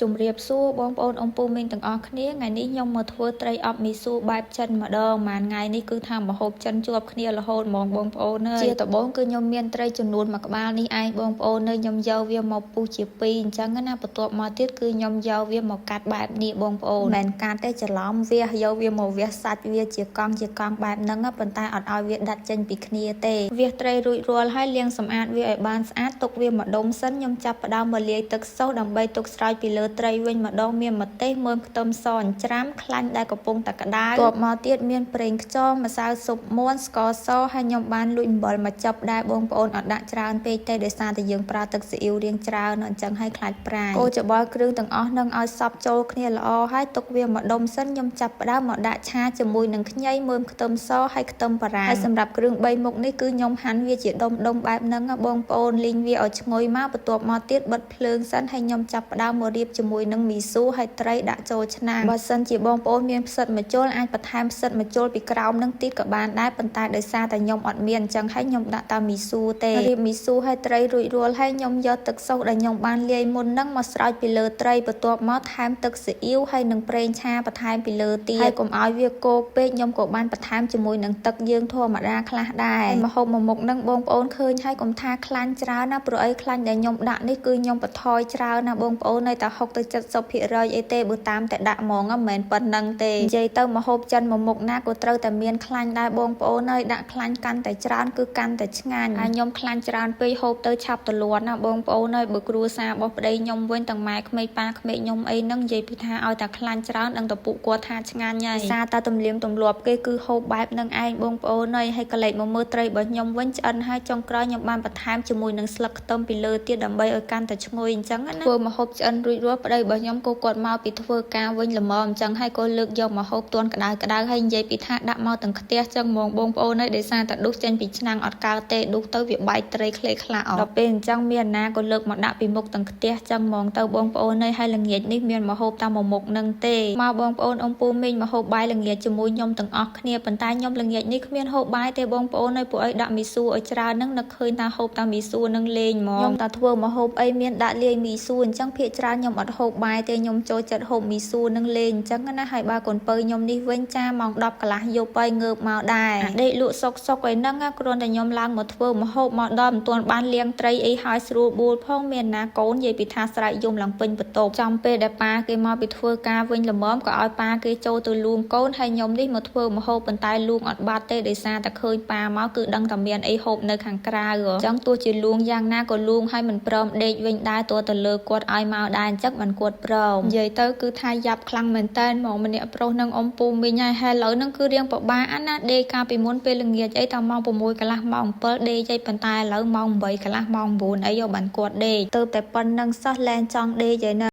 ជំរាបសួរបងប្អូនអំពូមីងទាំងអស់គ្នាថ្ងៃនេះខ្ញុំមកធ្វើត្រីអប់មីស៊ូបែបចិនម្ដងមួយថ្ងៃនេះគឺថាម្ហូបចិនជាប់គ្នារហូតហ្មងបងប្អូនអើយជាដំបូងគឺខ្ញុំមានត្រីចំនួនមួយក្បាលនេះឯងបងប្អូនអើយខ្ញុំយកវាមកពុះជាពីរអញ្ចឹងណាបន្ទាប់មកទៀតគឺខ្ញុំយកវាមកកាត់បែបនេះបងប្អូនមិនមែនកាត់ទេច្រឡំវាយកវាមកវាសាច់វាជាកង់បែបហ្នឹងប៉ុន្តែអត់ឲ្យវាដាច់ចេញពីគ្នាទេវាត្រីរួចរាល់ហើយលាងសម្អាតវាឲ្យបានស្អាតទុកវាម្ដុំសិនខ្ញុំចាប់ផ្ដើមមកលាយទឹកសូសដើម្បីទុកស្រោចពីលើត្រីវិញម្ដងមានម្ទេសមើមខ្ទឹមសអញ្ច្រាំខ្លាញ់ដែលកំពុងតែក្តៅបន្ទាប់មកទៀតមានប្រេងខ្យងម្សៅស៊ុបមួនស្ករសហើយខ្ញុំបានលួចអំបិលមកចាប់ដែរបងប្អូនអត់ដាក់ច្រើនពេកទេដោយសារតែយើងប្រើទឹកស៊ីអ៊ីវរៀងច្រើនអញ្ចឹងហើយខ្លាចប្រាកូរច្បល់គ្រឿងទាំងអស់នឹងឲ្យសព្វចូលគ្នាល្អហើយទុកវាម្ដុំសិនខ្ញុំចាប់ផ្ដើមមកដាក់ឆាជាមួយនឹងខ្ញីមើមខ្ទឹមសហើយខ្ទឹមបារាំងហើយសម្រាប់គ្រឿង3មុខនេះគឺខ្ញុំហាន់វាជាដុំបែបហ្នឹងបងប្អូនលីងវាឲ្យឈ្ងុយមកបន្ទាប់មកទៀតបិទភ្លើងសិនហើយខ្ញុំចាប់ផ្ដើមមករៀបជាមួយនឹងមីស៊ូហើយត្រីដាក់ចូលឆ្នាំងបើសិនជាបងប្អូនមានផ្សិតម្ជុលអាចបន្ថែមផ្សិតម្ជុលពីក្រោមនឹងទៀតក៏បានដែរប៉ុន្តែដោយសារតែខ្ញុំអត់មានអញ្ចឹងហើយខ្ញុំដាក់តែមីស៊ូទេរៀបមីស៊ូហើយត្រីរួចរាល់ហើយខ្ញុំយកទឹកស៊ុសដែលខ្ញុំបានលាយមុនហ្នឹងមកស្រោចពីលើត្រីបន្ទាប់មកថែមទឹកស៊ីអ៊ីវហើយនឹងប្រេងឆាបន្ថែមពីលើទៀតហើយកុំឲ្យវាគោកពេកខ្ញុំក៏បានបន្ថែមជាមួយនឹងទឹកយើងធម្មតាខ្លះដែរម្ហូបមួយមុខហ្នឹងបងប្អូនឃើញហើយកុំថាខ្លាញ់ច្រើនណាព្រោះអីខ្លាញ់ដែលខ្ញុំដាក់នេះគឺខ្ញុំបន្ថយច្រើនណាបងប្អូននៅតែ60ទៅ70%អីទេបើតាមតែដាក់ហ្មងមិនមែនប៉ុណ្្នឹងទេនិយាយទៅម្ហូបចិនមួយមុខណាក៏ត្រូវតែមានខ្លាញ់ដែរបងប្អូនហើយដាក់ខ្លាញ់កាន់តែច្រើនគឺកាន់តែឆ្ងាញ់ហើយខ្ញុំខ្លាញ់ច្រើនពេកហូបទៅឆាប់ទលាន់ណាបងប្អូនហើយបើគ្រួសាររបស់ប្តីខ្ញុំវិញទាំងម៉ែក្មេកប៉ាក្មេកខ្ញុំអីហ្នឹងនិយាយពីថាឲ្យតែខ្លាញ់ច្រើនដឹងតែពួកគាត់ថាឆ្ងាញ់ហើយសារតែទំនៀមទម្លាប់គេគឺហូបបែបហ្នឹងឯងបងប្អូនហើយកលេចមកមើលត្រីរបស់ខ្ញុំវិញឆ្អិនហើយចុងក្រោយខ្ញុំបានបន្ថែមជាមួយនឹងស្លឹកខ្ទឹមពីលើទៀតដើម្បីឲ្យកាន់តែឈ្ងុយអញ្ចឹងណាធ្វើម្ហូបឆ្អិនរួចរាល់ប្តីរបស់ខ្ញុំក៏គាត់មកពីធ្វើការវិញល្មមអញ្ចឹងហើយក៏លើកយកម្ហូបទាន់ក្តៅហើយនិយាយពីថាដាក់មកទាំងខ្ទះចឹងហ្មងបងប្អូនហើយដោយសារតែដុសចេញពីឆ្នាំងអត់កើតទេដុសទៅវាបែកត្រីខ្លីខ្លះអស់ដល់ពេលអញ្ចឹងមានណាក៏លើកមកដាក់ពីមុខទាំងខ្ទះចឹងហ្មងទៅបងប្អូនហើយល្ងាចនេះមានម្ហូបតាមមុខនឹងទេមកបងប្អូនអំពូមីងម្ហូបបាយល្ងាចជាមួយខ្ញុំទាំងអស់គ្នាប៉ុន្តែខ្ញុំល្ងាចនេះគ្មានហូបបាយទេបងប្អូនហើយពួកអីដាក់មីស៊ូឲ្យច្រើនហ្នឹងនឹកឃើញថាហូបតាមមីស៊ូនឹងលេងហ្មងខ្ញុំតែធ្វើម្ហូបអីមានដាក់លាយមីស៊ូអញ្ចឹងភាគច្រើនខ្ញុំអត់ហូបបាយទេខ្ញុំចូលចិត្តហូបមីស៊ូនឹងលេងអញ្ចឹងណាហើយបើកូនពៅខ្ញុំនេះវិញចាម៉ោង10កន្លះយប់ហើយងើបមកដែរដេកលក់សុកឯហ្នឹងគ្រាន់តែខ្ញុំឡើងមកធ្វើម្ហូបមកដល់មិនទាន់បានលាងត្រីអីហើយស្រួលបួលផងមានណាកូននិយាយពីថាស្រែកយំឡើងពេញបន្ទប់ចំពេលដែលប៉ាគេមកពីធ្វើការវិញល្មមក៏ឲ្យប៉ាគេចូលទៅលួងកូនហើយខ្ញុំនេះមកធ្វើម្ហូបប៉ុន្តែលួងអត់បាត់ទេដោយសារតែឃើញប៉ាមកគឺដឹងតែមានអីហូបនៅខាងក្រៅអញ្ចឹងទោះជាលួងយ៉ាងណាក៏លួងហើយមិនព្រមដេកវិញដែរទោះទៅលើគាត់ឲ្យមកដែរអញ្ចឹងមិនគាត់ព្រមនិយាយទៅគឺថាយ៉ាប់ខ្លាំងមែនតើហ្មងម្នាក់ប្រុសនឹងអំពូមីងហើយឥឡូវហ្នឹងគឺរៀងពិបាកណាដេកកាលពីមុនពេលល្ងាចអីតាម៉ោង6កន្លះម៉ោង7ដេកអីប៉ុន្តែឥឡូវម៉ោង8កន្លះម៉ោង9អីយកបានគាត់ដេកទៅតែប៉ុណ្្នឹងសោះលែងចង់ដេកឯណា